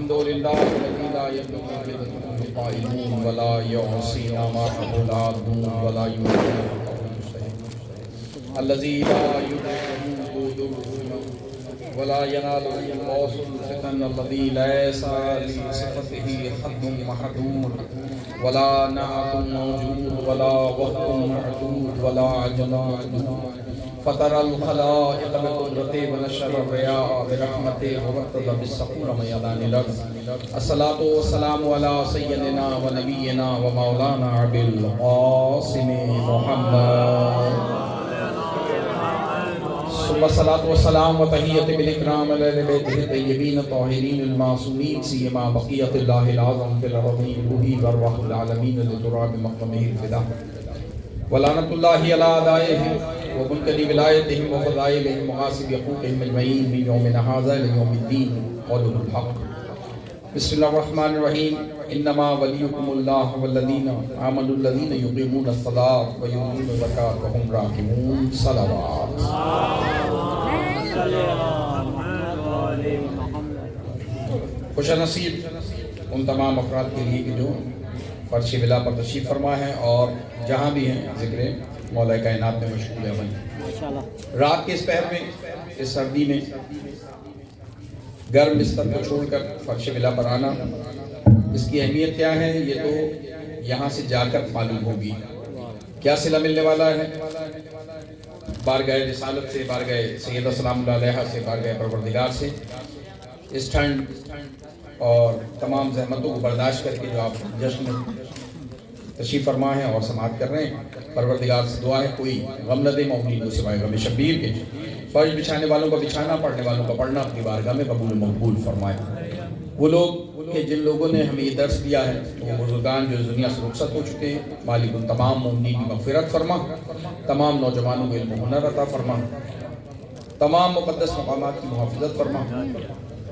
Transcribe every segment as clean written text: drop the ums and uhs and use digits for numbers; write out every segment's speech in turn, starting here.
الحمد لله الذي لا يبلغ بدعه القائلون ولا يعصينا ما أولادون ولا يملك الذي لا يدركه ضره ولا يناله قوس الفتن الذي ليس لصفته حد محدود ولا نعت موجود ولا وقت معدود ولا عجل مقدور فطر الخلائق بقدرته ونشر الرياح برحمته ووقتضى بالسقور ميدان الارض الصلاة والسلام على سيدنا ونبينا ومولانا ابي القاسم محمد ثم الصلاة والسلام وتحية بالاكرام على اهل بيته الطيبين الطاهرين المعصومين سيما بقية الله العظم في الارضين روحي وارواح العالمين لتراب مقدمه الفداء ولعنة الله على أعدائهم ومنكر ولايتهم وفضائلهم وغاصب حقوقهم أجمعين من يومنا هذا ليوم الدين قولهم الحق. بسم الله الرحمن الرحيم. إنما وليكم الله والذين آمنوا الذين يقيمون الصلاة ويؤتون الزكاة وهم راكعون. صلوات. خوش نصیب ان تمام افراد کے لیے کہ جو فرش ولا پر تشریف فرما ہے اور جہاں بھی ہیں ذکر مولا کائنات میں مشغول ہے. رات کے اس پہر میں اس سردی میں گرم بستر کو چھوڑ کر فرش ولا پر آنا، اس کی اہمیت کیا ہے یہ تو یہاں سے جا کر معلوم ہوگی. کیا صلہ ملنے والا ہے بارگاہ رسالت سے، بارگاہ سیدہ سلام اللہ علیہ سے، بارگاہ پروردگار سے. اس ٹھنڈ اور تمام زحمتوں کو برداشت کر کے جو آپ جشن میں تشریف فرما ہیں اور سماعت کر رہے ہیں، پروردگار سے دعا ہے کوئی غم نہ دے مومنین کو سوائے غم شبیر کے. فرش بچھانے والوں کا بچھانا، پڑھنے والوں کا پڑھنا اپنی بارگاہ میں قبول و مقبول فرمائے. وہ لوگ کہ جن لوگوں نے ہمیں یہ درس دیا ہے، وہ بزرگان جو اس دنیا سے رخصت ہو چکے ہیں، مالک ان تمام مومنین کی مغفرت فرما، تمام نوجوانوں کو علم و ہنر عطا فرما، تمام مقدس مقامات کی محافظت فرما،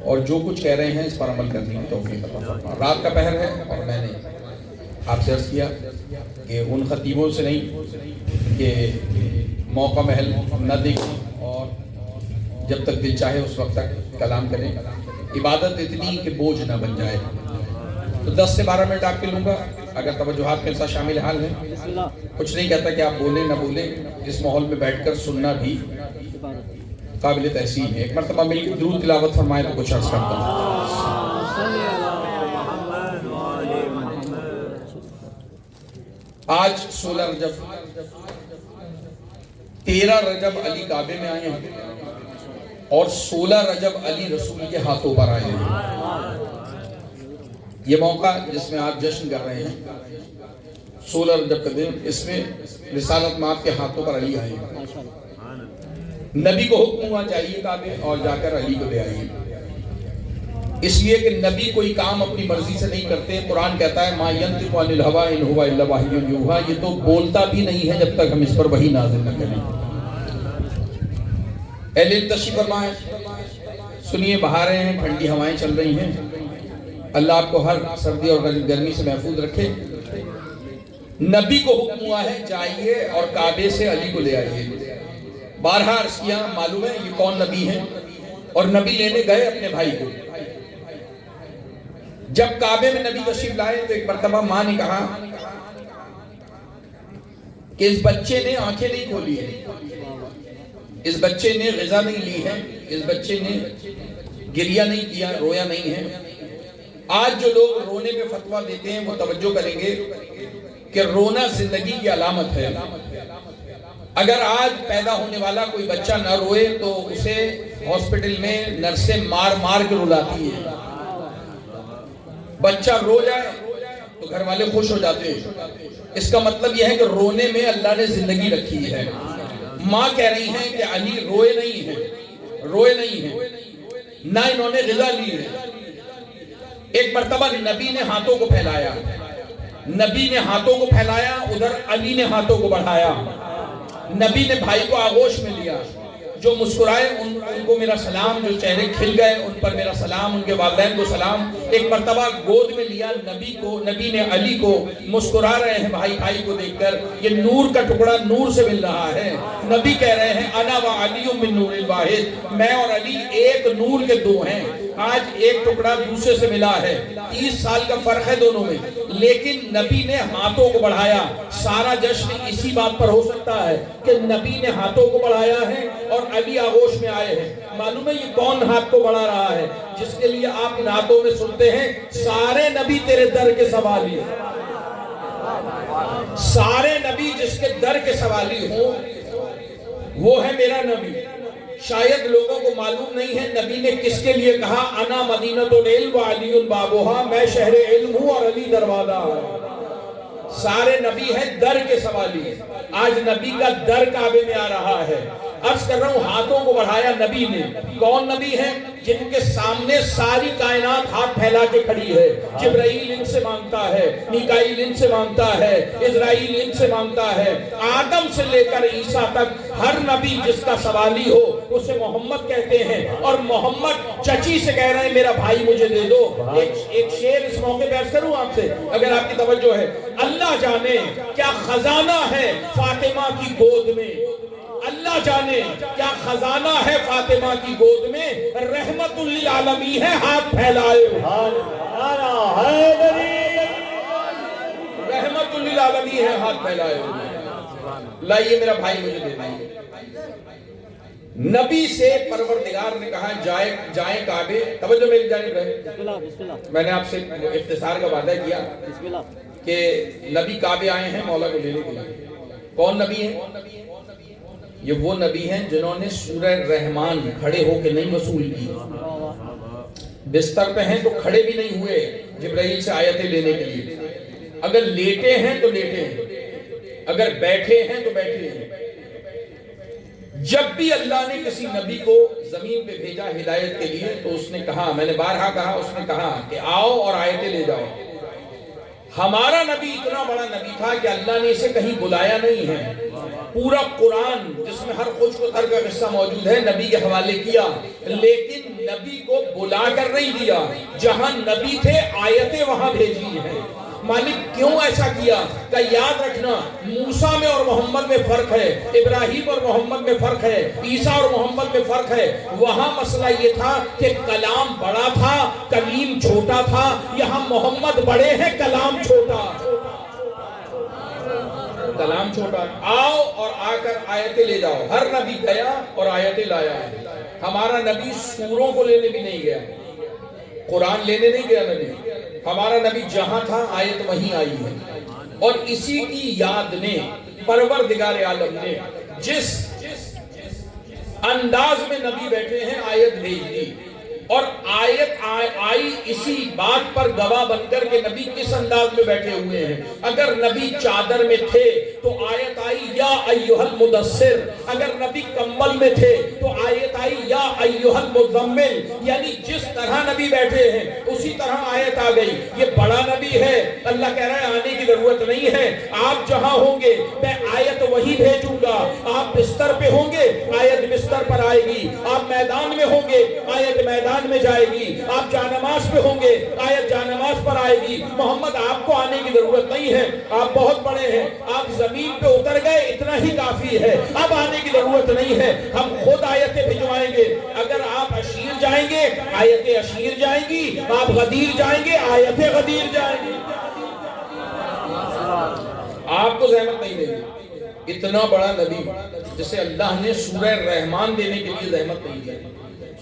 اور جو کچھ کہہ رہے ہیں اس پر عمل کرنے کی توفیق عطا فرما. رات کا پہر ہے اور میں نے آپ سے عرض کیا کہ ان خطیبوں سے نہیں کہ موقع محل نہ دیکھیں اور جب تک دل چاہے اس وقت تک کلام کریں. عبادت اتنی کہ بوجھ نہ بن جائے. تو 10 سے 12 منٹ آپ کے لوں گا اگر توجہات کے ساتھ شامل حال ہیں. کچھ نہیں کہتا کہ آپ بولیں نہ بولیں، اس ماحول میں بیٹھ کر سننا بھی قابل تحسین ہے. ایک مرتبہ مل کے درود تلاوت فرمائے تو کچھ عرض کرتا ہوں. آج 16 رجب، 13 رجب علی کعبے میں آئے ہیں اور 16 رجب علی رسول کے ہاتھوں پر آئے ہیں. یہ موقع جس میں آپ جشن کر رہے ہیں 16 رجب کا دن، اس میں رسالت مآب کے ہاتھوں پر علی آئے ہیں. نبی کو حکم ہوا جائیے کعبے اور جا کر علی کو لے آئیے، اس لیے کہ نبی کوئی کام اپنی مرضی سے نہیں کرتے. قرآن کہتا ہے ما ینطق عن الہوی ان ہوا الا وحی یوحی، یہ تو بولتا بھی نہیں ہے جب تک ہم اس پر وحی نازل نہ کریں. اہل علم تشریف فرمائیں. سنیے، بہاریں ہیں، ٹھنڈی ہوائیں چل رہی ہیں. اللہ آپ کو ہر سردی اور گرمی سے محفوظ رکھے. نبی کو حکم ہوا ہے جائیے اور کعبے سے علی کو لے آئیے. بارہا عرض کیا، معلوم ہے یہ کون نبی ہیں، اور نبی لینے گئے اپنے بھائی کو. جب کعبے میں نبی تشریف لائے تو ایک مرتبہ ماں نے کہا کہ اس بچے نے آنکھیں نہیں کھولی ہے، اس بچے نے غذا نہیں لی ہے، اس بچے نے گریہ نہیں کیا، رویا نہیں ہے. آج جو لوگ رونے پہ فتویٰ دیتے ہیں وہ توجہ کریں گے کہ رونا زندگی کی علامت ہے. اگر آج پیدا ہونے والا کوئی بچہ نہ روئے تو اسے ہاسپٹل میں نرسیں مار مار کے رلاتی ہے. بچہ رو جائے تو گھر والے خوش ہو جاتے ہیں. اس کا مطلب یہ ہے کہ رونے میں اللہ نے زندگی رکھی ہے. ماں کہہ رہی ہیں کہ علی روئے نہیں ہیں، نہ انہوں نے غذا لی ہے. ایک مرتبہ نبی نے ہاتھوں کو پھیلایا، ادھر علی نے ہاتھوں کو بڑھایا. نبی نے بھائی کو آغوش میں لیا. جو مسکرائے ان کو میرا سلام، جو چہرے کھل گئے ان پر میرا سلام، ان کے والدین کو سلام. ایک مرتبہ گود میں لیا نبی نے علی کو. مسکرا رہے ہیں بھائی کو دیکھ کر. یہ نور کا ٹکڑا نور سے مل رہا ہے. نبی کہہ رہے ہیں انا و علی من نور الواحد، میں اور علی ایک نور کے دو ہیں. آج ایک ٹکڑا دوسرے سے ملا ہے، 30 سال کا فرق ہے دونوں میں، لیکن نبی نے ہاتھوں کو بڑھایا۔ سارا جشن اسی بات پر ہو سکتا ہے کہ نبی نے ہاتھوں کو بڑھایا ہے اور علی آغوش میں آئے ہیں۔ معلوم ہے یہ کون ہاتھ کو بڑھا رہا ہے؟ جس کے لیے آپ نعتوں میں سنتے ہیں سارے نبی تیرے در کے سوالی، سارے نبی جس کے در کے سوالی ہوں وہ ہے میرا نبی۔ شاید لوگوں کو معلوم نہیں ہے نبی نے کس کے لیے کہا انا مدینۃ العلم وعلی بابوہا، میں شہر علم ہوں اور علی دروازہ ہے۔ سارے نبی ہیں در کے سوالی، آج نبی کا در کعبے میں آ رہا ہے۔ عرض کر رہا ہوں ہاتھوں کو بڑھایا نبی نے۔ کون نبی ہیں؟ جن کے سامنے ساری کائنات ہاتھ پھیلا کے کھڑی ہے۔ جبرائیل ان سے مانگتا ہے، میکائیل ان سے مانگتا ہے، اسرائیل ان سے مانگتا ہے، آدم سے لے کر عیسیٰ تک ہر نبی جس کا سوالی ہو اسے محمد کہتے ہیں، اور محمد چچی سے کہہ رہے ہیں میرا بھائی مجھے دے دو۔ ایک شعر اس موقع پہ عرض کروں آپ سے اگر آپ کی توجہ ہے۔ اللہ جانے کیا خزانہ ہے فاطمہ کی گود میں، اللہ جانے کیا خزانہ ہے فاطمہ کی گود میں، رحمت للعالمین ہے ہاتھ پھیلائے، رحمت للعالمین ہے ہاتھ پھیلائے۔ لائیے میرا بھائی مجھے دے دیجیے۔ نبی سے پروردگار نے کہا جائیں کعبے، توجہ میری جانب رہے۔ میں نے آپ سے اختصار کا وعدہ کیا کہ نبی کعبے آئے ہیں مولا کو لینے کے لیے۔ کون نبی ہیں؟ یہ وہ نبی ہیں جنہوں نے سورہ رحمان کھڑے ہو کے نہیں وصول کی، بستر پہ ہیں تو کھڑے بھی نہیں ہوئے جبرائیل سے آیتیں لینے کے لیے، اگر لیٹے ہیں تو لیٹے ہیں، اگر بیٹھے ہیں تو بیٹھے ہیں۔ جب بھی اللہ نے کسی نبی کو زمین پہ بھیجا ہدایت کے لیے تو اس نے کہا، میں نے بارہا کہا، اس نے کہا کہ آؤ اور آیتیں لے جاؤ۔ ہمارا نبی اتنا بڑا نبی تھا کہ اللہ نے اسے کہیں بلایا نہیں ہے، پورا قرآن جس میں ہر خشک و تر کا قصہ موجود ہے نبی کے حوالے کیا، لیکن نبی کو بلا کر نہیں دیا، جہاں نبی تھے آیتیں وہاں بھیجی ہیں۔ مالک کیوں ایسا کیا؟ کہ یاد رکھنا موسیٰ میں اور محمد میں فرق ہے، ابراہیم اور محمد میں فرق ہے، عیسیٰ اور محمد میں فرق ہے۔ وہاں مسئلہ یہ تھا کہ کلام بڑا تھا، کلیم چھوٹا تھا، یہاں محمد بڑے ہیں، کلام چھوٹا، کلام چھوٹا۔ آؤ اور آ کر آیتیں لے جاؤ۔ ہر نبی گیا اور آیتیں لایا۔ ہمارا نبی سوروں کو لینے بھی نہیں گیا، قرآن لینے نہیں گیا نبی، ہمارا نبی جہاں تھا آیت وہیں آئی ہے۔ اور اسی کی یاد میں پروردگار عالم نے جس انداز میں نبی بیٹھے ہیں آیت بھیج دی، اور آیت آئی اسی بات پر گواہ بن کر کہ نبی کس انداز میں بیٹھے ہوئے ہیں۔ اگر نبی چادر میں تھے تو آیت آئی یا ایھا المدثر، اگر نبی کمبل میں تھے تو آیت آئی یا ایھا المزمل، یعنی جس طرح نبی بیٹھے ہیں اسی طرح آیت آ گئی۔ یہ بڑا نبی ہے، اللہ کہہ رہا ہے آنے کی ضرورت نہیں ہے، آپ جہاں ہوں گے میں آیت وہی بھیجوں گا۔ آپ بستر پہ ہوں گے آیت بستر پر آئے گی، آپ میدان میں ہوں گے آیت میدان میں جائے گی، آپ جانماز پہ ہوں گے آیت جانماز پر آئے گی۔ محمد آپ کو آنے کی ضرورت نہیں ہے، آپ بہت بڑے ہیں، آپ زمین پہ اتر گئے اتنا ہی کافی ہے، اب آنے کی ضرورت نہیں ہے، ہم خود آیتیں بھجوائیں گے۔ اگر آپ اشیر جائیں گے آیتیں اشیر جائیں گی، آپ غدیر جائیں گے آیتیں غدیر جائیں گی، آپ کو زحمت نہیں دے گی۔ اتنا بڑا نبی جسے اللہ نے سورہ رحمان دینے کے لیے زحمت نہیں دی،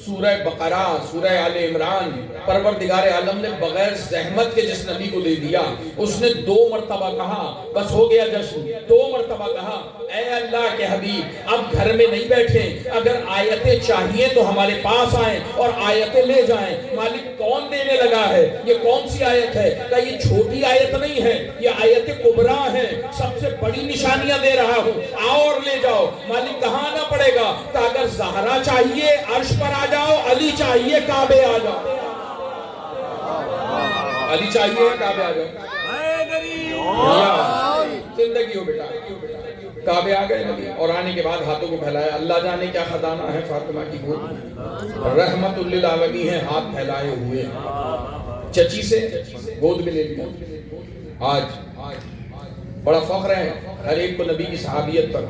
سورہ بقرہ، سورہ آل عمران، پروردگار عالم نے بغیر زحمت کے جس نبی کو دے دیا، اس نے 2 مرتبہ کہا بس ہو گیا جشن، 2 مرتبہ کہا اے اللہ کے حبیب اب گھر میں نہیں بیٹھے، اگر آیتیں چاہیے تو ہمارے پاس آئیں اور آیتیں لے جائیں۔ مالک کون دینے لگا ہے؟ یہ کون سی آیت ہے؟ کہ یہ چھوٹی آیت نہیں ہے، یہ آیت کبریٰ ہے، سب سے بڑی نشانیاں دے رہا ہوں، آؤ اور لے جاؤ۔ مالک کہاں آنا پڑے گا؟ کہ اگر زہرا چاہیے عرش پر آ جاؤ، علی چاہیے کعبے آ جاؤ، علی چاہیے کعبے آ جاؤ، زندگی ہو بیٹا۔ کعبے آ گئے نبی، اور آنے کے بعد ہاتھوں کو پھیلایا۔ اللہ جانے کیا خزانہ ہے فاطمہ کی گود، رحمت للعالمین ہے ہاتھ پھیلائے ہوئے، چچی سے گود میں لے لیا۔ آج بڑا فخر ہے ہر ایک کو نبی کی صحابیت پر۔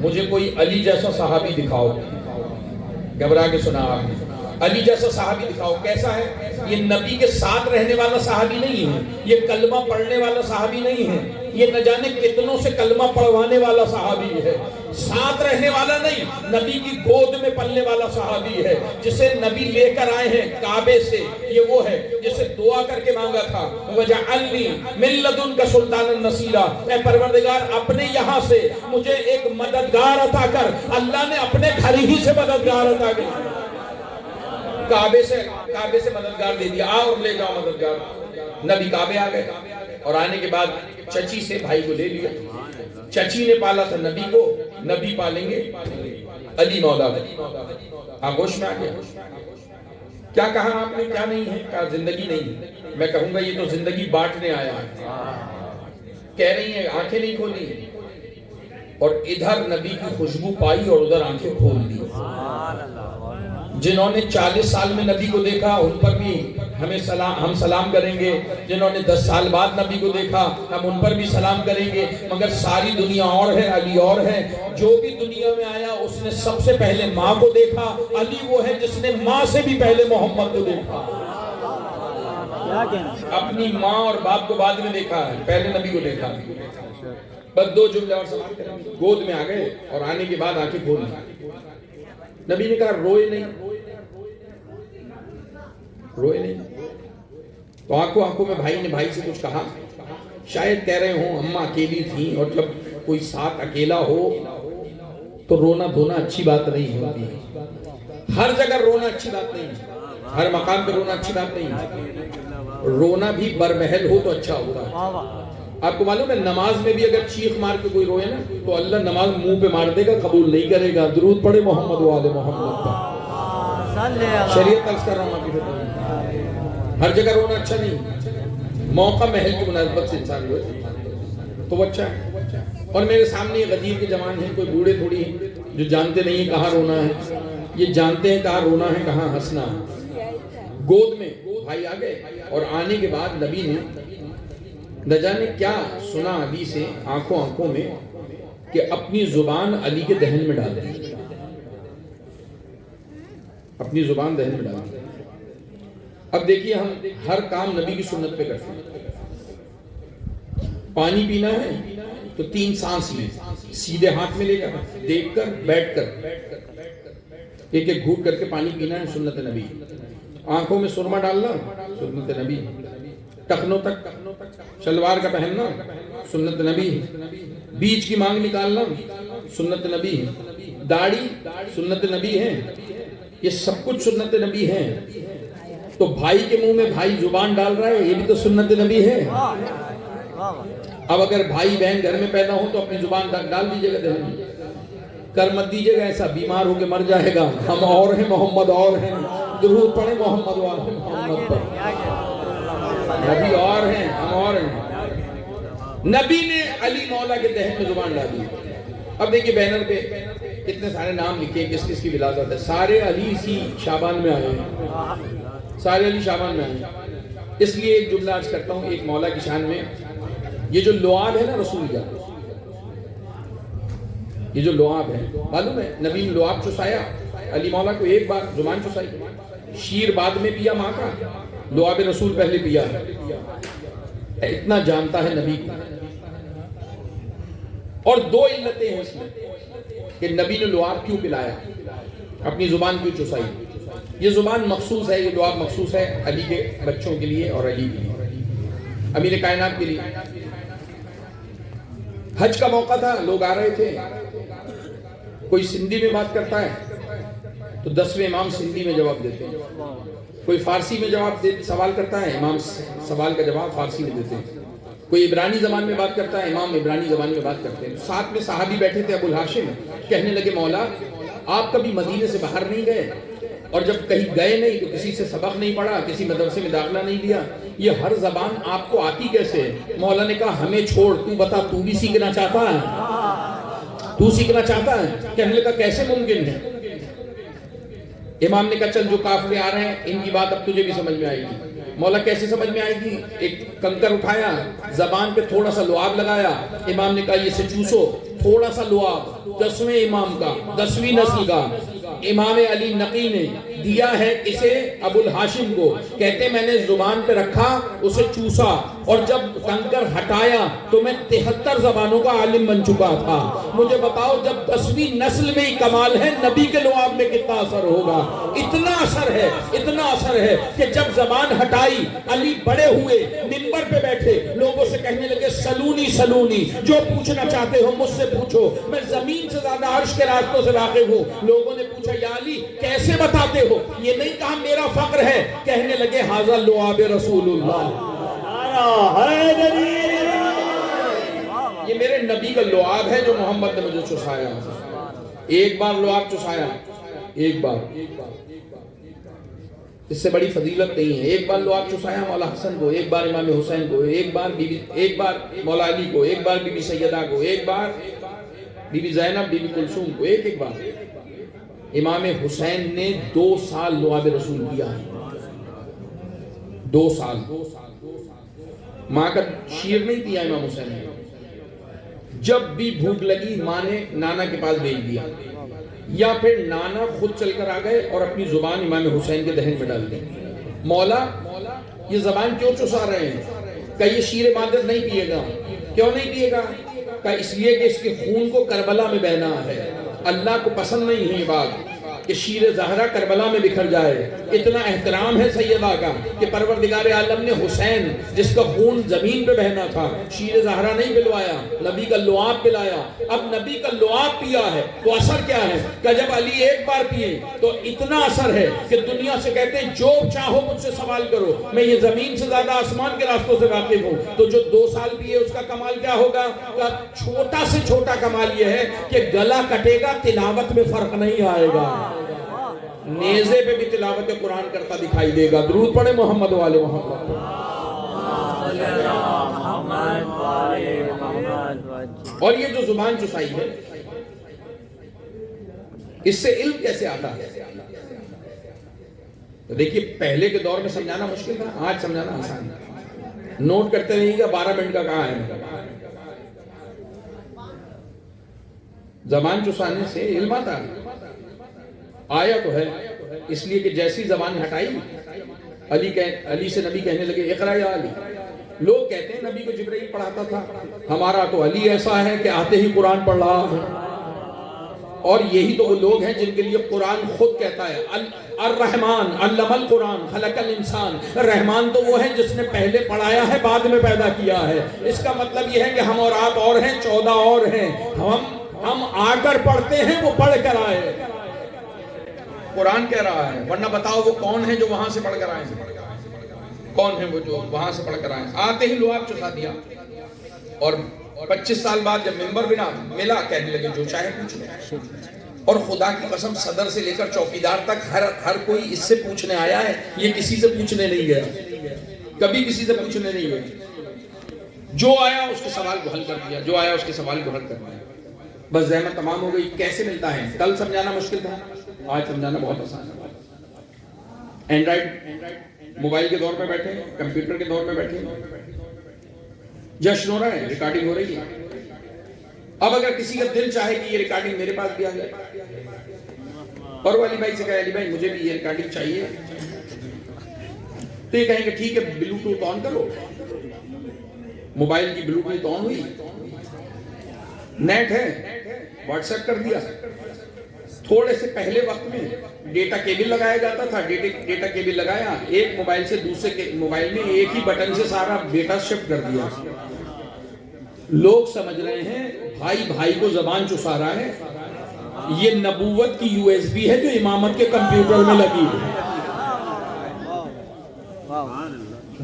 مجھے کوئی علی جیسا صحابی دکھاؤ، گھبرا کے سنا آپ نے، علی جیسا صحابی دکھاؤ، کیسا ہے؟ یہ نبی کے ساتھ رہنے والا صحابی نہیں ہے، یہ کلمہ پڑھنے والا صحابی نہیں ہے، یہ نہ جانے کتنوں سے کلمہ پڑھوانے والا صحابی ہے، ساتھ رہنے والا نہیں، نبی کی گود میں پلنے والا صحابی ہے، جسے نبی لے کر آئے ہیں کعبے سے، یہ وہ ہے جسے دعا کر کے مانگا تھا وَجَعَلْنِي مِن لَدُنْكَ سُلْطَانًا نَصِيرًا، اے پروردگار اپنے یہاں سے مجھے ایک مددگار عطا کر۔ اللہ نے اپنے گھر ہی سے مددگار عطا کر، کعبے سے مددگار دے دیا، اور لے جاؤ مددگار۔ نبی کعبے آ گئے، اور آنے کے بعد چچی سے بھائی کو لے لیا، چچی نے پالا تھا نبی کو، نبی پالیں گے علی مولا کو۔ آگوش میں آ گیا، کیا کہا آپ نے؟ کیا نہیں ہے؟ کہا زندگی نہیں۔ میں کہوں گا یہ تو زندگی بانٹنے آیا ہے۔ کہہ رہی ہیں آنکھیں نہیں کھولی، اور ادھر نبی کی خوشبو پائی اور ادھر آنکھیں کھول دی۔ جنہوں نے 40 سال میں نبی کو دیکھا ان پر بھی ہم سلام کریں گے، جنہوں نے 10 سال بعد نبی کو دیکھا ہم ان پر بھی سلام کریں گے، مگر ساری دنیا اور ہے، علی اور ہے۔ جو بھی دنیا میں آیا اس نے سب سے پہلے ماں کو دیکھا، علی وہ ہے جس نے ماں سے بھی پہلے محمد کو دیکھا۔ اپنی ماں اور باپ کو بعد میں دیکھا ہے، پہلے نبی کو دیکھا۔ بس 2 جملے اور سماعت کریں گے۔ گود میں آ گئے اور آنے کے بعد آنکھیں کھول دی۔ نبی نے کہا روئے نہیں، روئے نہیں۔ تو آنکھوں میں بھائی نے بھائی سے کچھ کہا، شاید کہہ رہے ہوں اماں اکیلی تھیں، اور جب کوئی ساتھ اکیلا ہو تو رونا دھونا اچھی بات نہیں ہوتی، ہر جگہ رونا اچھی بات نہیں ہے، ہر مقام پہ رونا اچھی بات نہیں ہے، رونا بھی برمحل ہو تو اچھا ہوتا ہے۔ آپ کو معلوم ہے نماز میں بھی اگر چیخ مار کے کوئی روئے نا تو اللہ نماز منہ پہ مار دے گا، قبول نہیں کرے گا۔ درود پڑھے محمد و آل محمد پر۔ شریعت عرض کر رہا ہوں آپ کی، ہر جگہ رونا اچھا نہیں، موقع محل کی مناسبت سے انسان روئے تو وہ اچھا ہے۔ اور میرے سامنے یہ غدیر کے جوان ہیں، کوئی بوڑھے تھوڑی ہیں جو جانتے نہیں ہیں کہاں رونا ہے، یہ جانتے ہیں کہاں رونا ہے کہاں ہنسنا ہے۔ گود میں بھائی آ گئے، اور آنے کے بعد نبی نے نہ جانے کیا سنا علی سے آنکھوں میں، کہ اپنی زبان علی کے دہن میں ڈال دی، اپنی زبان دہن میں ڈال دی۔ اب دیکھیے ہم ہر کام نبی کی سنت پہ کرتے ہیں۔ پانی پینا ہے تو 3 سانس لیں، سیدھے ہاتھ میں لے کر، دیکھ کر، بیٹھ کر، ایک ایک گھونٹ کر کے پانی پینا ہے، سنت نبی۔ آنکھوں میں سرما ڈالنا، سنت نبی۔ ٹخنوں تک شلوار کا پہننا، سنت نبی۔ بیچ کی مانگ نکالنا، سنت نبی۔ داڑھی سنت نبی ہے، یہ سب کچھ سنت نبی ہے۔ تو بھائی کے منہ میں بھائی زبان ڈال رہا ہے، یہ بھی تو سنت نبی ہے۔ اب اگر بھائی بہن گھر میں پیدا ہو تو اپنی زبان ڈال دیجئے گا دہن میں، کر مت دیجئے گا ایسا، بیمار ہو کے مر جائے گا۔ ہم اور ہیں، محمد اور ہیں، درود پڑھیں محمد و آل محمد پر۔ نبی اور ہیں، ہم اور ہیں۔ نبی نے علی مولا کے دہن میں زبان ڈالی۔ اب دیکھیں بینر پہ کتنے سارے نام لکھے، کس کس کی ولادت ہے، سارے علی اسی شعبان میں آئے ہیں، سارے علی شعبان میں آئے ہیں۔ اس لیے ایک جملہ عرض کرتا ہوں ایک مولا کی شان میں، یہ جو لعاب ہے نا رسول کا، یہ جو لعاب ہے، معلوم ہے نبی نے لعاب چسایا، علی مولا کو ایک بار زبان چسائی، شیر بعد میں پیا ماں کا، لعاب رسول پہلے پیا ہے۔ اتنا جانتا ہے نبی کو۔ اور 2 علتیں ہیں اس میں کہ نبی نے لعاب کیوں پلایا، اپنی زبان کیوں چسائی۔ یہ زبان مخصوص ہے، یہ لعاب مخصوص ہے علی کے بچوں کے لیے اور علی کے لیے، امیر کائنات کے لیے۔ حج کا موقع تھا، لوگ آ رہے تھے، کوئی سندھی میں بات کرتا ہے تو 10ویں امام سندھی میں جواب دیتے ہیں، کوئی فارسی میں سوال کرتا ہے، امام سوال کا جواب فارسی میں دیتے ہیں، کوئی عبرانی زبان میں بات کرتا ہے، امام عبرانی زبان میں بات کرتے ہیں۔ ساتھ میں صحابی بیٹھے تھے، ابو الہاشم کہنے لگے مولا آپ کبھی مدینے سے باہر نہیں گئے، اور جب کہیں گئے نہیں تو کسی سے سبق نہیں پڑھا، کسی مدرسے میں داخلہ نہیں لیا، یہ ہر زبان آپ کو آتی کیسے ہے؟ مولا نے کہا ہمیں چھوڑ، تو بتا تو بھی سیکھنا چاہتا ہے، تو سیکھنا چاہتا ہے؟ کہنے لگا کیسے ممکن ہے؟ امام نے کہا چل جو قافلے آ رہے ہیں ان کی بات اب تجھے بھی سمجھ میں آئے گی۔ مولا کیسے سمجھ میں آئے گی؟ ایک کنکر اٹھایا، زبان پہ تھوڑا سا لعاب لگایا، امام نے کہا یہ سے چوسو، تھوڑا سا لعاب، 10ویں امام کا، 10ویں نسل کا، امام علی نقی نے دیا ہے اسے ابو الہاشم کو، کہتے میں نے زبان پہ رکھا، اسے چوسا، اور جب کنکر ہٹایا تو میں 73 زبانوں کا عالم بن چکا تھا۔ مجھے بتاؤ جب 10ویں نسل میں ہی کمال ہے، نبی کے لعاب میں کتنا اثر ہوگا؟ اتنا اثر ہے، اتنا اثر ہے کہ جب زبان ہٹائی، علی بڑے ہوئے، منبر پہ بیٹھے، لوگوں سے کہنے لگے سلونی سلونی، جو پوچھنا چاہتے ہو مجھ سے پوچھو، میں زمین سے زیادہ عرش کے راستوں سے واقف ہوں۔ لوگوں نے پوچھا یا علی کیسے بتاتے ہو؟ یہ نہیں کہا میرا فقر ہے، کہنے لگے ھذا لعاب رسول اللہ، یہ میرے نبی کا لعاب ہے جو محمد نے مجھے چسایا۔ ایک بار لعاب چسایا، ایک بار، اس سے بڑی فضیلت نہیں ہے۔ ایک بار لعاب چسایا مولا حسن کو، ایک بار امام حسین کو، ایک بار مولا علی کو، ایک بار بی بی سیدہ کو، ایک بار بی بی زینب، بی بی کلثوم کو، ایک بار۔ امام حسین نے 2 سال لعاب رسول کیا، 2 سال۔ ماں کا شیر نہیں پیا امام حسین نے، جب بھی بھوک لگی ماں نے نانا کے پاس بھیج دیا، یا پھر نانا خود چل کر آ گئے اور اپنی زبان امام حسین کے دہن میں ڈال دی۔ مولا یہ زبان کیوں چسا رہے ہیں؟ کہ یہ شیر مادر نہیں پیے گا۔ کیوں نہیں پیے گا؟ کہ اس لیے کہ اس کے خون کو کربلا میں بہنا ہے۔ اللہ کو پسند نہیں ہے یہ بات کہ شیر زہرا کربلا میں بکھر جائے۔ اتنا احترام ہے سیدہ کا کہ پروردگار عالم نے حسین جس کا خون زمین پہ بہنا تھا، شیر زہرا نہیں پلوایا، نبی کا لعاب پلایا۔ اب نبی کا لعاب پیا ہے تو اثر کیا ہے؟ کہ جب علی ایک بار پیے تو اتنا اثر ہے کہ دنیا سے کہتے ہیں جو چاہو مجھ سے سوال کرو، میں یہ زمین سے زیادہ آسمان کے راستوں سے واقف ہوں۔ تو جو 2 سال پیے اس کا کمال کیا ہوگا؟ چھوٹا سے چھوٹا کمال یہ ہے کہ گلا کٹے گا، تلاوت میں فرق نہیں آئے گا، نیزے پہ بھی تلاوت قرآن کرتا دکھائی دے گا۔ درود پڑھے محمد والے محمد۔ اور یہ جو زبان چسائی ہے، اس سے علم کیسے آتا ہے؟ تو دیکھیے پہلے کے دور میں سمجھانا مشکل تھا، آج سمجھانا آسان ہے۔ نوٹ کرتے رہیے گا 12 منٹ کا کہاں ہے۔ زبان چسانے سے علم آتا ہے، آیا تو ہے، اس لیے کہ جیسی زبان ہٹائی، علی سے نبی کہنے لگے اقرا یا علی۔ لوگ کہتے ہیں نبی کو جبرائیل پڑھاتا تھا، ہمارا تو علی ایسا ہے کہ آتے ہی قرآن پڑھ رہا ہے۔ اور یہی تو وہ لوگ ہیں جن کے لیے قرآن خود کہتا ہے الرحمن علم القرآن خلق الانسان، رحمان تو وہ ہے جس نے پہلے پڑھایا ہے بعد میں پیدا کیا ہے۔ اس کا مطلب یہ ہے کہ ہم اور آپ اور ہیں، 14 اور ہیں، ہم آ کر پڑھتے ہیں، وہ پڑھ کر آئے۔ قرآن کہہ رہا ہے، ورنہ بتاؤ وہ کون ہے جو وہاں سے پڑھ کر آئے ہیں؟ کون ہے وہ جو وہاں سے پڑھ کر آئے ہیں؟ آتے ہی لعاب چسا دیا، اور 25 سال بعد جب منبر بنا ملا، کہنے لگے جو چاہے پوچھ لیں۔ اور خدا کی قسم صدر سے لے کر چوکیدار تک ہر کوئی اس سے پوچھنے آیا ہے، یہ کسی سے پوچھنے نہیں گیا، کبھی کسی سے پوچھنے نہیں گیا۔ جو آیا اس کے سوال کو حل کر دیا، جو آیا اس کے سوال کو حل کر دیا، بس زحمت تمام ہو گئی۔ کیسے ملتا ہے؟ کل سمجھانا مشکل تھا، آج سمجھانا بہت آسان ہے۔ اینڈرائیڈ موبائل کے دور پہ بیٹھے، کمپیوٹر کے دور پہ بیٹھے، جشن ہو رہا ہے، ریکارڈنگ ہو رہی ہے۔ اب اگر کسی کا دل چاہے کہ یہ ریکارڈنگ میرے پاس بھی آ جائے، اور وہ علی بھائی سے کہا علی بھائی مجھے بھی یہ ریکارڈنگ چاہیے، تو یہ کہیں گے ٹھیک ہے بلوٹوتھ آن کرو۔ موبائل کی بلوٹوتھ آن ہوئی، نیٹ ہے، واٹس ایپ کر دیا۔ تھوڑے سے پہلے وقت میں ڈیٹا کیبل لگایا جاتا تھا، ڈیٹا کیبل لگایا، ایک موبائل سے دوسرے موبائل میں ایک ہی بٹن سے سارا ڈیٹا شفٹ کر دیا۔ لوگ سمجھ رہے ہیں بھائی بھائی کو زبان چسا رہا ہے، یہ نبوت کی USB ہے جو امامت کے کمپیوٹر میں لگی ہے۔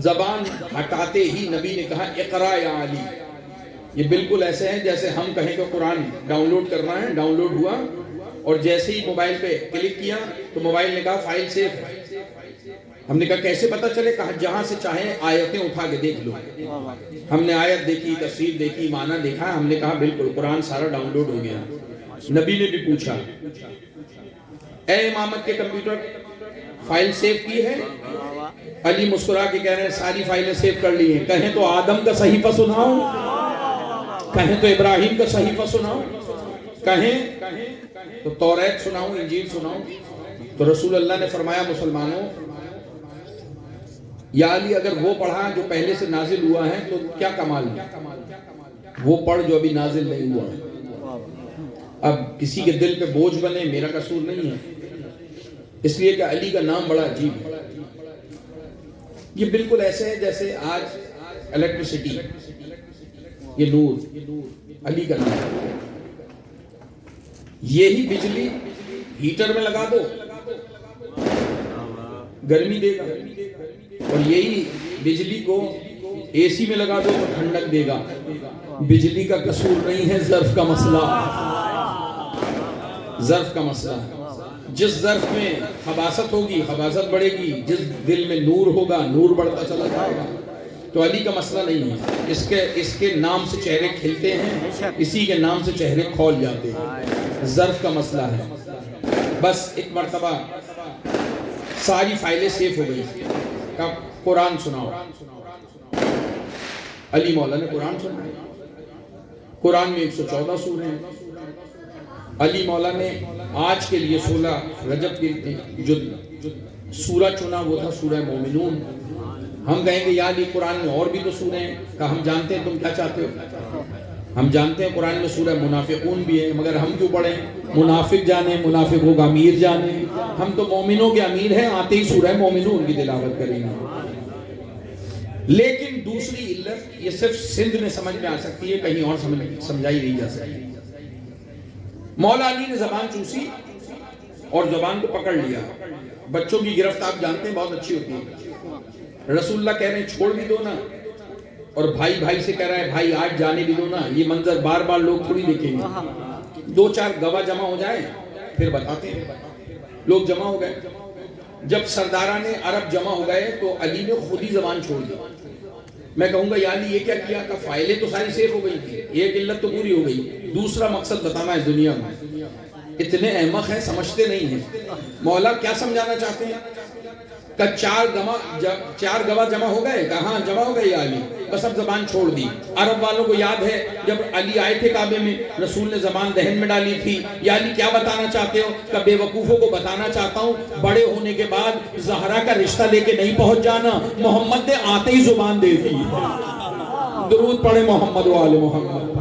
زبان ہٹاتے ہی نبی نے کہا اقرا یا علی۔ یہ بالکل ایسے ہیں جیسے ہم کہیں کہ قرآن ڈاؤن لوڈ کرنا ہے، ڈاؤن لوڈ ہوا، اور جیسے ہی موبائل پہ کلک کیا تو موبائل نے کہا فائل سیو۔ ہم نے کہا کیسے پتہ چلے؟ کہا جہاں سے چاہیں آیتیں اٹھا کے دیکھ لو۔ ہم نے آیت دیکھی، تفسیر دیکھی، معنی دیکھا، ہم نے کہا بالکل قرآن سارا ڈاؤن لوڈ ہو گیا۔ نبی نے بھی پوچھا اے امامت کے کمپیوٹر فائل سیو کی ہے؟ علی مسکرا کے کہہ رہے ہیں ساری فائلیں سیو کر لی ہیں۔ کہیں تو آدم کا صحیفہ سناؤں، کہیں تو ابراہیم کا صحیفہ سناؤں، کہیں تو توریت سناؤں، انجیل سناؤں۔ تو رسول اللہ نے فرمایا مسلمانوں یا علی اگر وہ پڑھا جو پہلے سے نازل ہوا ہے تو کیا کمال ہے، وہ پڑھ جو ابھی نازل نہیں ہوا ہے۔ اب کسی کے دل پہ بوجھ بنے میرا قصور نہیں ہے، اس لیے کہ علی کا نام بڑا عجیب ہے۔ یہ بالکل ایسے ہے جیسے آج الیکٹریسٹی، یہ نور علی کا نام، یہی بجلی ہیٹر میں لگا دو گرمی دے گا، اور یہی بجلی کو اے سی میں لگا دو تو ٹھنڈک دے گا۔ بجلی کا قصور نہیں ہے، ظرف کا مسئلہ، ظرف کا مسئلہ ہے۔ جس ظرف میں خباثت ہوگی خباثت بڑھے گی، جس دل میں نور ہوگا نور بڑھتا چلا جائے گا۔ تو علی کا مسئلہ نہیں ہے، اس کے نام سے چہرے کھلتے ہیں، اسی کے نام سے چہرے کھول جاتے ہیں، ظرف کا مسئلہ ہے۔ بس ایک مرتبہ ساری فائلیں سیف ہو گئی، کب قرآن سناؤ، علی مولا نے قرآن سنایا۔ قرآن میں 114 سورے ہیں، علی مولا نے آج کے لیے 16 رجب کے جو سورہ چنا وہ تھا سورہ مومنون۔ ہم کہیں گے یا علی قرآن میں اور بھی تو سورے ہیں، کہ ہم جانتے ہیں تم کیا چاہتے ہو، ہم جانتے ہیں قرآن میں سورہ منافقون بھی ہے، مگر ہم کیوں پڑھیں، منافق جانے منافقوں کا امیر جانے، ہم تو مومنوں کے امیر ہیں، آتے ہی سورہ مومنون کی تلاوت کریں گے۔ لیکن دوسری علت یہ صرف سندھ میں سمجھ میں آ سکتی ہے، کہیں اور سمجھائی نہیں جا سکتی۔ مولا علی نے زبان چوسی اور زبان کو پکڑ لیا۔ بچوں کی گرفت آپ جانتے ہیں بہت اچھی ہوتی ہے، رسول اللہ کہہ رہے ہیں چھوڑ بھی دو نا، اور بھائی بھائی سے کہہ رہا ہے بھائی آج جانے بھی دو نا، یہ منظر بار بار لوگ تھوڑی دیکھیں گے، 2-4 گواہ جمع ہو جائیں پھر بتاتے ہیں۔ لوگ جمع ہو گئے، جب سرداران عرب جمع ہو گئے تو علی نے خود ہی زبان چھوڑ دی۔ میں کہوں گا یا علی یہ کیا کیا، کہ فائلیں تو ساری سیف ہو گئی تھی، ایک علت تو پوری ہو گئی، دوسرا مقصد بتانا ہے دنیا میں۔ اتنے احمق ہیں سمجھتے نہیں ہیں۔ مولا کیا سمجھانا چاہتے ہیں، کہ 4 گواہ جمع ہو گئے، کہاں جمع ہو گئے یا علی، بس اب زبان چھوڑ دی۔ عرب والوں کو یاد ہے جب علی آئے تھے کعبے میں، رسول نے زبان دہن میں ڈالی تھی۔ یا علی کیا بتانا چاہتے ہو، کہ بے وقوفوں کو بتانا چاہتا ہوں بڑے ہونے کے بعد زہرا کا رشتہ لے کے نہیں پہنچ جانا، محمد نے آتے ہی زبان دے دی۔ درود پڑھے محمد و آل محمد۔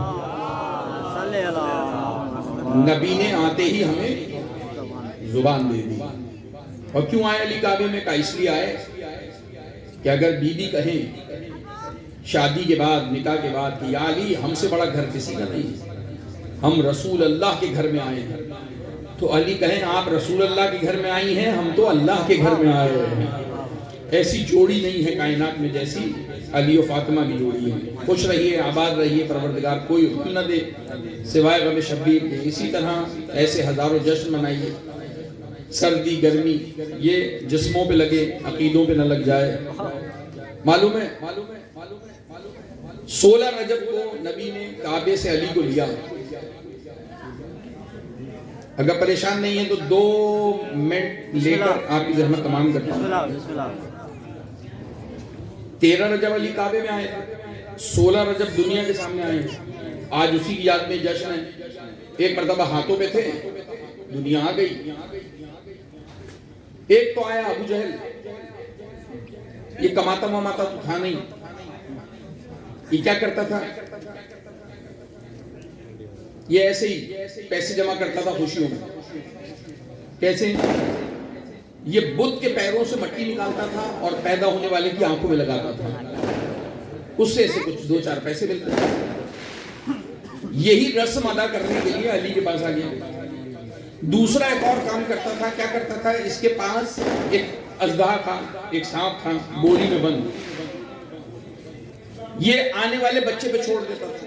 نبی نے آتے ہی ہمیں زبان دے دی۔ اور کیوں آئے علی کعبے میں، کہا اس لیے آئے کہ اگر بی بی کہیں شادی کے بعد نکاح کے بعد کہ یا علی ہم سے بڑا گھر کسی کا نہیں، ہم رسول اللہ کے گھر میں آئے ہیں، تو علی کہیں آپ رسول اللہ کے گھر میں آئی ہیں، ہم تو اللہ کے گھر میں آئے ہیں۔ ایسی جوڑی نہیں ہے کائنات میں جیسی علی و فاطمہ کی جوڑی ہے۔ خوش رہیے، آباد رہیے، پروردگار کوئی حکم نہ دے سوائے غم شبیر کے۔ اسی طرح ایسے ہزاروں جشن منائیے، سردی گرمی یہ جسموں پہ لگے، عقیدوں پہ نہ لگ جائے۔ معلوم ہے 16 رجب کو نبی نے کعبے سے علی کو لیا۔ اگر پریشان نہیں ہے تو 2 منٹ لے کر آپ کی زحمت تمام کرتا ہوں۔ 13 رجب علی کعبے میں آئے، 16 رجب دنیا کے سامنے آئے، آج اسی کی یاد میں جشن ہے۔ ایک مرتبہ ہاتھوں پہ تھے، دنیا آ گئی۔ ایک تو آیا ابو جہل، یہ کماتا وماتا تو تھا نہیں، یہ کیا کرتا تھا، یہ ایسے ہی پیسے جمع کرتا تھا خوشیوں میں۔ کیسے، یہ بدھ کے پیروں سے مٹی نکالتا تھا اور پیدا ہونے والے کی آنکھوں میں لگاتا تھا، اس سے کچھ 2-4 پیسے ملتے تھے۔ یہی رسم ادا کرنے کے لیے علی کے پاس آ گیا۔ دوسرا ایک اور کام کرتا تھا، کیا کرتا تھا، اس کے پاس ایک اژدہا تھا، ایک سانپ تھا بوری میں بند، یہ آنے والے بچے پہ چھوڑ دیتا تھا۔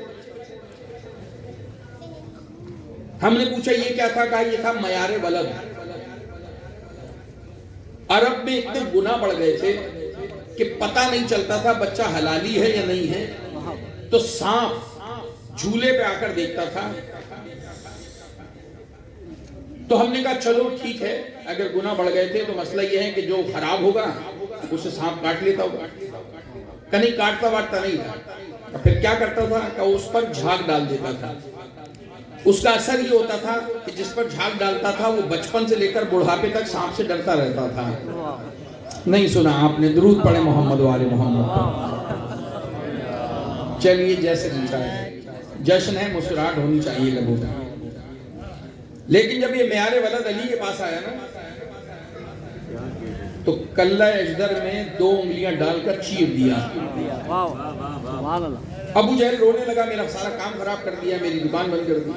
ہم نے پوچھا یہ کیا تھا، کہا یہ تھا معیار ولد۔ عرب میں اتنے گناہ بڑھ گئے تھے کہ پتہ نہیں چلتا تھا بچہ حلالی ہے یا نہیں ہے، تو سانپ جھولے پہ آ کر دیکھتا تھا۔ تو ہم نے کہا چلو ٹھیک ہے، اگر گناہ بڑھ گئے تھے تو مسئلہ یہ ہے کہ جو خراب ہوگا اسے سانپ کاٹ لیتا ہوگا، کہ نہیں کاٹتا واٹتا نہیں تھا۔ پھر کیا کرتا تھا کہ اس پر جھاگ ڈال دیتا تھا، اس کا اثر یہ ہوتا تھا کہ جس پر جھاگ ڈالتا تھا وہ بچپن سے لے کر بڑھاپے تک سانپ سے ڈرتا رہتا تھا۔ نہیں سنا آپ نے؟ درود پڑھے محمد وآل محمد۔ چلیے جیسے جشن ہے، مسکراہٹ ہونی چاہیے لوگوں کا۔ لیکن جب یہ معیار ولد علی کے پاس آیا نا تو کلہ اجدر میں 2 انگلیاں ڈال کر چیر دیا۔ ابو جہل رونے لگا، میرا سارا کام خراب کر دیا، میری دکان بند کر دی۔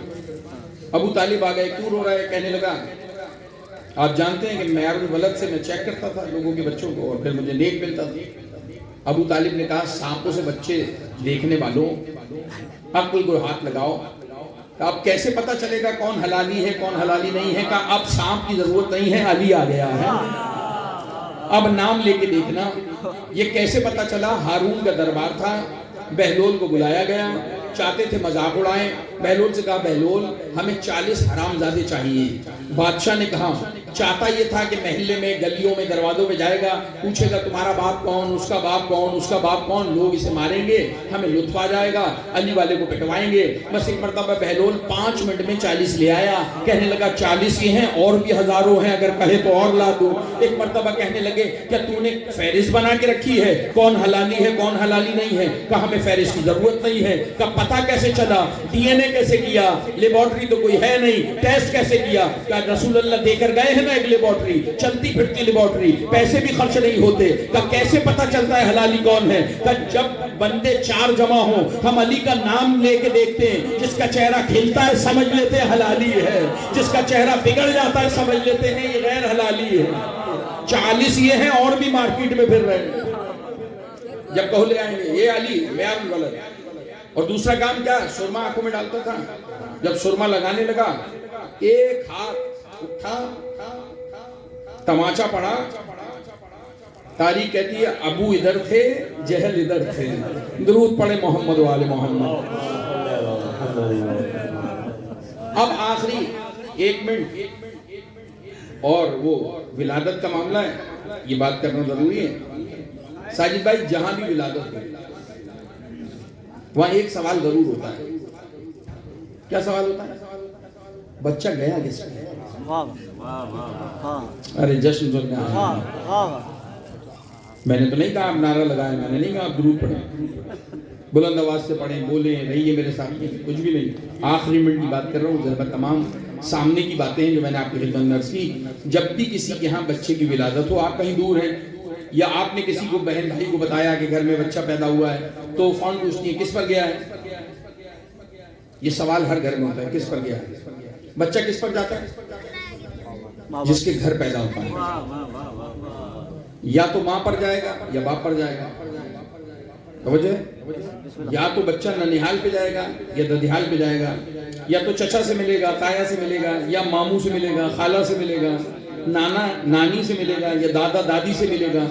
ابو طالب آ گئے، کیوں رو رہا ہے؟ کہنے لگا آپ جانتے ہیں کہ معیار الولد سے میں چیک کرتا تھا لوگوں کے بچوں کو اور پھر مجھے نیک ملتا تھا۔ ابو طالب نے کہا سانپوں سے بچے دیکھنے والوں عقل کو ہاتھ لگاؤ، اب کیسے پتہ چلے گا کون حلالی ہے کون حلالی نہیں ہے؟ کہا اب سانپ کی ضرورت نہیں ہے، علی آ گیا ہے، اب نام لے کے دیکھنا۔ یہ کیسے پتہ چلا؟ ہارون کا دربار تھا، بہلول کو بلایا گیا، چاہتے تھے مذاق اڑائیں۔ بہلول سے کہا بہلول ہمیں 40 حرامزادے چاہیے۔ بادشاہ نے کہا چاہتا یہ تھا کہ محلے میں گلیوں میں دروازوں میں جائے گا، پوچھے گا تمہارا باپ کون، اس کا باپ کون، اس کا باپ کون، لوگ اسے ماریں گے، ہمیں لطف آ جائے گا، علی والے کو پٹوائیں گے۔ بس ایک مرتبہ بہلول 5 منٹ میں 40 لے آیا، کہنے لگا 40 ہی ہیں اور بھی ہزاروں ہیں، اگر کہے تو اور لا دو۔ ایک مرتبہ کہنے لگے کیا تو نے فہرست بنا کے رکھی ہے کون حلالی ہے کون حلالی نہیں ہے؟ کہا ہمیں فہرست کی ضرورت نہیں ہے۔ کہا پتہ کیسے چلا؟ ڈی این اے کیسے کیا؟ لیبارٹری تو کوئی ہے نہیں، ٹیسٹ کیسے کیا؟ کہا رسول اللہ دے کر گئے ہیں نا ایک لیبارٹری، چلتی پھرتی لیبارٹری، پیسے بھی خرچ نہیں ہوتے۔ کہا کیسے پتہ چلتا ہے حلالی کون ہے؟ کہا جب بندے 4 جمع ہوں ہم علی کا نام لے کے دیکھتے ہیں، جس کا چہرہ کھلتا ہے سمجھ لیتے ہیں حلالی ہے، جس کا چہرہ بگڑ جاتا ہے سمجھ لیتے ہیں یہ غیر حلالی ہے۔ 40 یہ ہیں اور بھی مارکیٹ میں پھر رہے ہیں، جب کہو لے آئیں گے یہ علی معیار الولد۔ اور دوسرا کام کیا؟ سرما آنکھوں میں ڈالتا تھا، جب سرما لگانے لگا ایک ہاتھ اٹھا تماچا پڑا، تاریخ کہتی ہے ابو ادھر تھے جہل ادھر تھے۔ درود پڑھے محمد وآل محمد۔ اب آخری 1 منٹ اور وہ ولادت کا معاملہ ہے، یہ بات کرنا ضروری ہے۔ ساجد بھائی جہاں بھی ولادت ہو وہاں ایک سوال ضرور ہوتا ہے۔ کیا سوال ہوتا ہے؟ بچہ گیا کس میں؟ ارے جشن سن گیا۔ میں نے تو نہیں کہا آپ نعرہ لگائیں، میں نے نہیں کہا آپ درود پڑھیں، بلند آواز سے پڑھیں، بولیں، رہیے میرے ساتھ، کچھ بھی نہیں۔ آخری منٹ کی بات کر رہا ہوں، ذرا تمام سامنے کی باتیں ہیں جو میں نے آپ کی خدمت میں عرض کی۔ جب بھی کسی کے ہاں بچے کی ولادت ہو، آپ کہیں دور ہیں یا آپ نے کسی کو بہن بھائی کو بتایا کہ گھر میں بچہ پیدا ہوا ہے تو فون پوچھتی ہے کس پر گیا ہے؟ یہ سوال ہر گھر میں ہوتا ہے، کس پر گیا ہے؟ بچہ کس پر جاتا ہے؟ جس کے گھر پیدا ہوتا ہے، یا تو ماں پر جائے گا یا باپ پر جائے گا۔ توجہ ہے؟ یا تو بچہ ننیحال پہ جائے گا یا ددیحال پہ جائے گا، یا تو چچا سے ملے گا، تایا سے ملے گا، یا ماموں سے ملے گا، خالہ سے ملے گا، نانا نانی سے ملے گا، یا دادا دادی سے ملے گا۔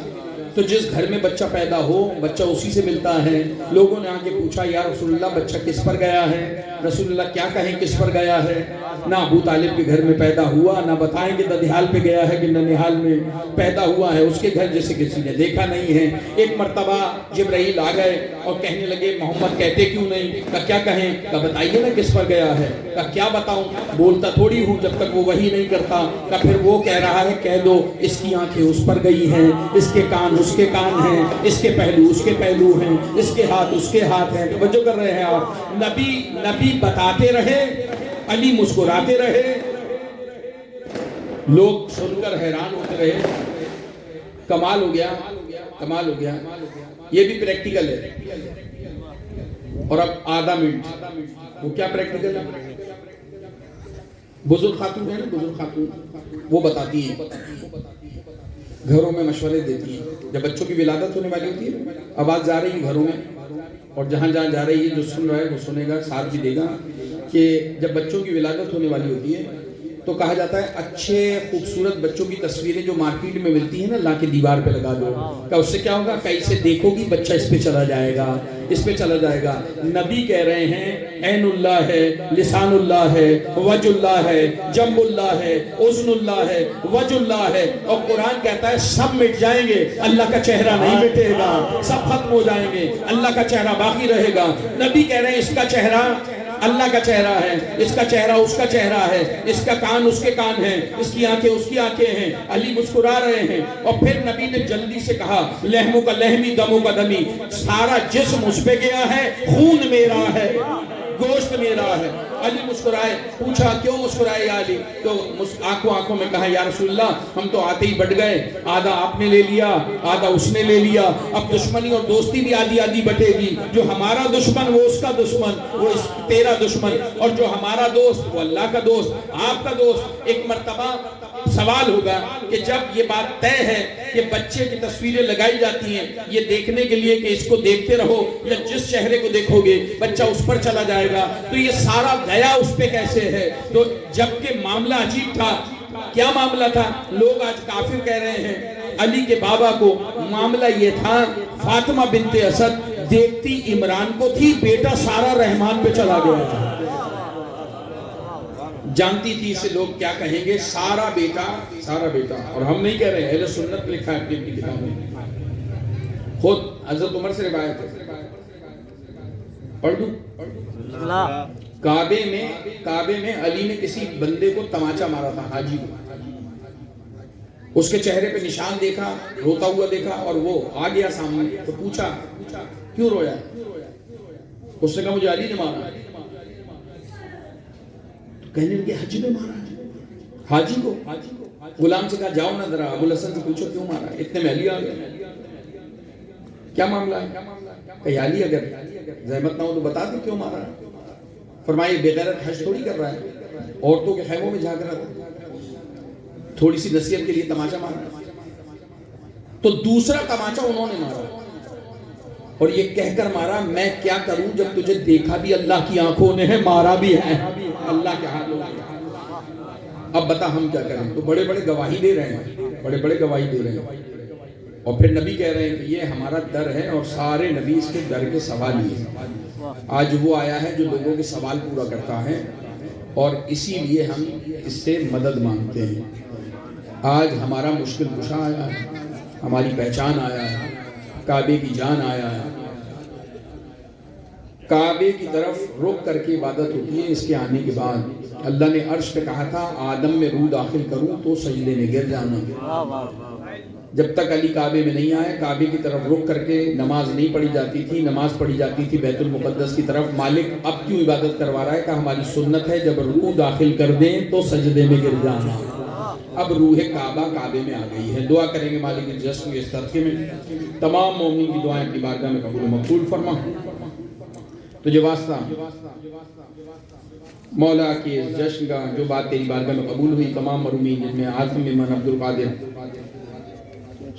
تو جس گھر میں بچہ پیدا ہو بچہ اسی سے ملتا ہے۔ لوگوں نے آگے پوچھا یا رسول اللہ بچہ کس پر گیا ہے؟ رسول اللہ کیا کہیں کس پر گیا ہے؟ نہ ابو طالب کے گھر میں پیدا ہوا، نہ بتائیں کہ ددیحال پہ گیا ہے کہ ننیحال میں پیدا ہوا ہے، اس کے گھر جیسے کسی نے دیکھا نہیں ہے۔ ایک مرتبہ جبرائیل آ گئے اور کہنے لگے محمد کہتے کیوں نہیں؟ کہا کیا کہیں؟ کہا بتائیے نا کس پر گیا ہے۔ کہا کیا بتاؤں، بولتا تھوڑی ہوں جب تک وہ وحی نہیں کرتا۔ کہا پھر وہ کہہ رہا ہے کہہ دو اس کی آنکھیں اس پر گئی ہیں، اس کے کان اس کے کان ہیں، اس کے پہلو اس کے پہلو ہیں، اس کے ہاتھ اس کے ہاتھ ہیں۔ توجہ کر رہے ہیں آپ؟ نبی بتاتے رہے، علی مسکراتے رہے، لوگ سن کر حیران ہوتے رہے۔ کمال ہو گیا، کمال ہو گیا۔ یہ بھی پریکٹیکل ہے۔ اور اب آدھا منٹ، وہ کیا پریکٹیکل ہے؟ بزرگ خاتون ہے نا، بزرگ خاتون وہ بتاتی ہیں، گھروں میں مشورے دیتی ہیں۔ جب بچوں کی ولادت ہونے والی ہوتی ہے، آواز جا رہی ہے گھروں میں، اور جہاں جہاں جا رہی ہے جو سن رہا ہے وہ سنے گا، ساتھ بھی دے گا کہ جب بچوں کی ولادت ہونے والی ہوتی ہے تو کہا جاتا ہے اچھے خوبصورت بچوں کی تصویریں جو مارکیٹ میں ملتی ہیں نا لا کے دیوار پہ لگا دو۔ کہ اس سے کیا ہوگا؟ کہ اسے دیکھو گی بچہ اس پہ چلا جائے گا، اس پہ چلا جائے گا۔ نبی کہہ رہے ہیں عین اللہ ہے، لسان اللہ ہے، وجہ اللہ ہے، جنب اللہ ہے، اذن اللہ ہے، وجہ اللہ ہے۔ اور قرآن کہتا ہے سب مٹ جائیں گے، اللہ کا چہرہ نہیں مٹے گا، سب ختم ہو جائیں گے، اللہ کا چہرہ باقی رہے گا۔ نبی کہہ رہے ہیں اس کا چہرہ اللہ کا چہرہ ہے، اس کا چہرہ اس کا چہرہ ہے، اس کا کان اس کے کان ہیں، اس کی آنکھیں اس کی آنکھیں ہیں۔ علی مسکرا رہے ہیں اور پھر نبی نے جلدی سے کہا لحموں کا لحمی دموں کا دمی، سارا جسم اس پہ گیا ہے، خون میرا ہے، گوشت میرا ہے۔ علی مسکرائے، پوچھا کیوں مسکرائے یا علی؟ تو آنکھوں میں کہا یا رسول اللہ ہم تو آتے ہی بٹ گئے، آدھا آپ نے لے لیا آدھا اس نے لے لیا، اب دشمنی اور دوستی بھی آدھی آدھی بٹے گی، جو ہمارا دشمن وہ اس کا دشمن، وہ تیرا دشمن، اور جو ہمارا دوست وہ اللہ کا دوست، آپ کا دوست۔ ایک مرتبہ سوال ہوگا کہ جب یہ بات طے ہے کہ بچے کی تصویریں لگائی جاتی ہیں یہ دیکھنے کے لیے کہ اس کو دیکھتے رہو یا جس چہرے کو دیکھو گے بچہ اس پر چلا جائے گا، تو یہ سارا گیا اس پہ کیسے ہے؟ تو جبکہ معاملہ عجیب تھا، کیا معاملہ تھا؟ لوگ آج کافر کہہ رہے ہیں علی کے بابا کو، معاملہ یہ تھا فاطمہ بنت اسد دیکھتی عمران کو تھی، بیٹا سارا رحمان پہ چلا گیا تھا، جانتی تھی اسے لوگ کیا کہیں گے، سارا بیٹا سارا بیٹا۔ اور ہم نہیں کہہ رہے، اہل سنت لکھا ہے اپنی کتاب میں، خود حضرت عمر سے روایت ہے، پڑھ دوں؟ کعبے میں علی نے کسی بندے کو تماچا مارا تھا، حاجی کو، اس کے چہرے پہ نشان دیکھا، روتا ہوا دیکھا اور وہ آ گیا سامنے، تو پوچھا کیوں رویا؟ اس نے کہا مجھے علی نے مارا۔ کہنے لگے حج میں مارا ہے حاجی کو؟ غلام سے کہا جاؤ نہ ذرا ابو الحسن سے پوچھو کیوں مارا؟ اتنے میں علی آ گئے، کیا معاملہ ہے؟ کہ علی اگر زحمت نہ ہو تو بتا دیں کیوں مارا ہے۔ فرمائے بغیرت حج تھوڑی کر رہا ہے، عورتوں کے خیموں میں جھانک رہا تھا، تھوڑی سی نصیحت کے لیے تماچا مارا۔ تو دوسرا تماچا انہوں نے مارا اور یہ کہہ کر مارا میں کیا کروں جب تجھے دیکھا بھی اللہ کی آنکھوں نے ہے، مارا بھی ہے اللہ کے ہاتھ میں، اب بتا ہم کیا کریں؟ تو بڑے بڑے گواہی دے رہے ہیں، اور پھر نبی کہہ رہے ہیں کہ یہ ہمارا در ہے اور سارے نبی اس کے در کے سوال ہی ہیں۔ آج وہ آیا ہے جو لوگوں کے سوال پورا کرتا ہے اور اسی لیے ہم اس سے مدد مانگتے ہیں۔ آج ہمارا مشکل کشا آیا ہے، ہماری پہچان آیا ہے، کعبے کی جان آیا ہے۔ کعبے کی طرف رک کر کے عبادت ہوتی ہے، اس کے آنے کے بعد اللہ نے عرش پہ کہا تھا آدم میں روح داخل کروں تو سجدے میں گر جانا۔ جب تک علی کعبے میں نہیں آئے کعبے کی طرف رک کر کے نماز نہیں پڑھی جاتی تھی، نماز پڑھی جاتی تھی بیت المقدس کی طرف۔ مالک اب کیوں عبادت کروا رہا ہے کہ ہماری سنت ہے جب روح داخل کر دیں تو سجدے میں گر جانا۔ اب روح کعبہ کعبے میں آ گئی ہے، دعا کریں گے مالک کے جشن کے اس ترکے میں تمام مومنین کی دعائیں اپنی بارگاہ میں قبول و مقبول فرما۔ تجھے واسطہ مولا کے جشن کا جو بات تیری بارگاہ میں قبول ہوئی، تمام مرحومین جن میں عاصم ممن عبد القادر،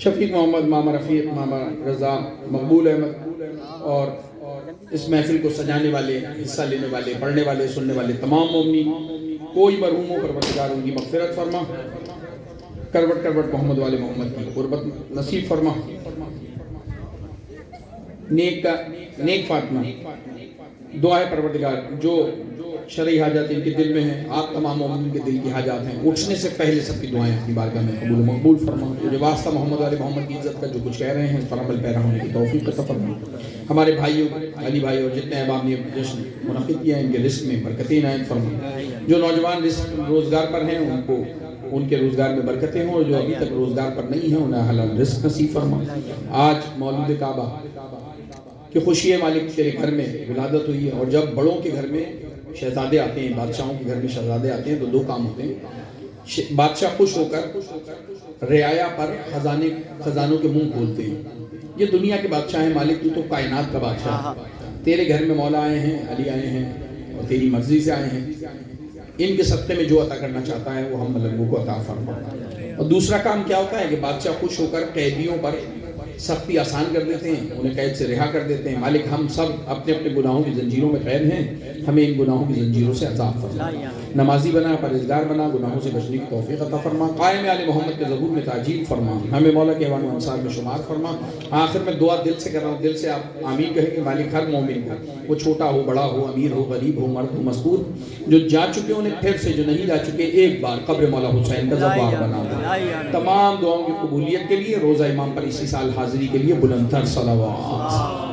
شفیق محمد، ماما رفیق، ماما رضا، مقبول احمد اور اس محفل کو سجانے والے، حصہ لینے والے، پڑھنے والے، سننے والے تمام مومنین، کوئی مرحوم ہو پروردگار ان کی مغفرت فرما، کروٹ کروٹ محمد والے محمد کی قربت نصیب فرما، نیک فاطمہ دعا ہے پروردگار جو شرعی حاجات ان کے دل میں ہیں، آپ تمام مومنین کے دل کی حاجات ہیں، اٹھنے سے پہلے سب کی دعائیں اپنی بارگاہ میں قبول و مقبول فرما۔ جو واسطہ محمد والے محمد کی عزت کا جو کچھ کہہ رہے ہیں اس پر عمل پیرا ہونے کی توفیق عطا فرما۔ ہمارے بھائیوں علی بھائی اور جتنے احباب نے جشن منعقد کیا ہے ان کے رزق میں برکتیں عنایت فرما۔ جو نوجوان روزگار پر ہیں ان کو ان کے روزگار میں برکتیں ہوں، اور جو ابھی تک روزگار پر نہیں ہیں انہیں حلال رزق نصیب فرما۔ آج مولود کعبہ کہ خوشی ہے مالک تیرے گھر میں ولادت ہوئی ہے، اور جب بڑوں کے گھر میں شہزادے آتے ہیں، بادشاہوں کے گھر میں شہزادے آتے ہیں تو دو کام ہوتے ہیں، بادشاہ خوش ہو کر رعایا پر خزانوں کے منہ کھولتے ہیں۔ یہ دنیا کے بادشاہ ہیں مالک، تو کائنات کا بادشاہ، تیرے گھر میں مولا آئے ہیں، علی آئے ہیں اور تیری مرضی سے آئے ہیں، ان کے صدقے میں جو عطا کرنا چاہتا ہے وہ ہم ملنگوں کو عطا فرما۔ اور دوسرا کام کیا ہوتا ہے کہ بادشاہ خوش ہو کر قیدیوں پر سختی آسان کر دیتے ہیں، انہیں قید سے رہا کر دیتے ہیں۔ مالک ہم سب اپنے اپنے گناہوں کی زنجیروں میں قید ہیں، ہمیں ان گناہوں کی زنجیروں سے آزاد فرما، نمازی بنا، پرہیزگار بنا، گناہوں سے بچنے کی توفیق عطا فرما، قائم آل محمد کے ظہور میں تعجیل فرما، ہمیں مولا کے ایوان و انصار میں شمار فرما۔ آخر میں دعا دل سے کر رہا ہوں، دل سے آپ آمین کہیں کہ مالک ہر مومن کو، وہ چھوٹا ہو بڑا ہو، امیر ہو غریب ہو، مرد ہو مذکور، جو جا چکے انہیں پھر سے، جو نہیں جا چکے ایک بار قبر مولا حسین کا زوار بنا دے۔ تمام دعاؤں کی قبولیت کے لیے روزہ امام پر اسی سال حاضری کے لیے بلند تر صلوات۔